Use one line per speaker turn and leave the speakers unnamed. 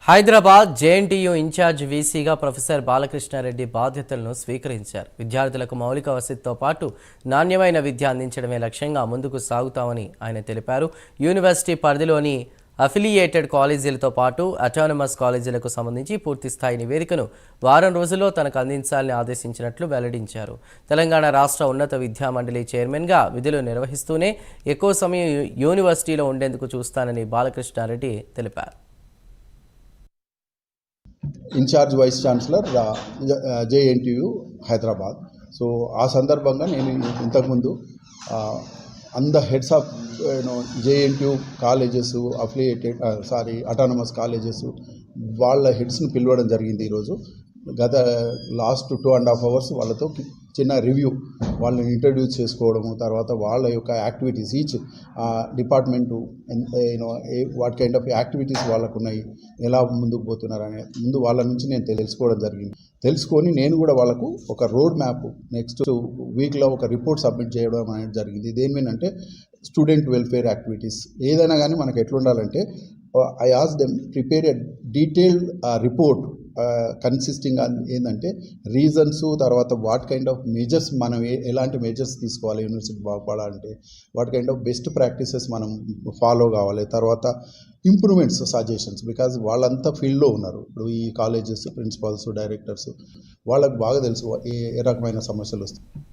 Hyderabad JNTU incharge వీసీగా professor Balakrishna Reddy బాధ్యతలను స్వీకరించారు. విద్యార్థులకు మౌలిక వసతితో పాటు నాణ్యమైన విద్య అందించడమే లక్ష్యంగా ముందుకు సాగుతామని ఆయన తెలిపారు. యూనివర్సిటీ పరిధిలోని అఫిలియేటెడ్ కాలేజీలతో పాటు అటానమస్ కాలేజీలకు సంబంధించి పూర్తిస్థాయి నివేదికను వారం రోజుల్లో తనకు అందించాలని ఆదేశించినట్లు వెల్లడించారు. తెలంగాణ రాష్ట్ర ఉన్నత విద్యా మండలి చైర్మన్గా విధులు నిర్వహిస్తూనే ఎక్కువ సమయం యూనివర్సిటీలో ఉండేందుకు చూస్తానని బాలకృష్ణారెడ్డి తెలిపారు.
In charge vice chancellor JNTU Hyderabad. So ఆ సందర్భంగా నేను ఇంతకుముందు the heads of JNTU colleges affiliated autonomous colleges వాళ్ళ హెడ్స్ని పిలవడం జరిగింది. ఈరోజు గత లాస్ట్ 2.5 hours వాళ్ళతో చిన్న రివ్యూ, వాళ్ళని ఇంట్రడ్యూస్ చేసుకోవడము, తర్వాత వాళ్ళ యొక్క activities each department what kind of activities వాళ్ళకు ఉన్నాయి, ఎలా ముందుకు పోతున్నారు అనే ముందు వాళ్ళ నుంచి నేను తెలుసుకోవడం జరిగింది. తెలుసుకొని నేను కూడా వాళ్ళకు ఒక రోడ్ మ్యాప్ నెక్స్ట్ వీక్లో ఒక రిపోర్ట్ సబ్మిట్ చేయడం అనేది జరిగింది. దేని మీద అంటే స్టూడెంట్ వెల్ఫేర్ యాక్టివిటీస్ ఏదైనా కానీ మనకు ఎట్లుండాలంటే I ask them prepare a detailed report consisting ఏంటంటే రీజన్స్, తర్వాత వాట్ కైండ్ ఆఫ్ మెజర్స్ మనం ఎలాంటి మెజర్స్ తీసుకోవాలి యూనివర్సిటీ బాగుపడాలంటే, what kind of best practices మనం ఫాలో కావాలి, తర్వాత ఇంప్రూవ్మెంట్స్ సజెషన్స్. బికాజ్ వాళ్ళంతా ఫీల్డ్లో ఉన్నారు. ఇప్పుడు ఈ కాలేజెస్ ప్రిన్సిపాల్స్ డైరెక్టర్స్ వాళ్ళకు బాగా తెలుసు ఏ రకమైన సమస్యలు వస్తాయి.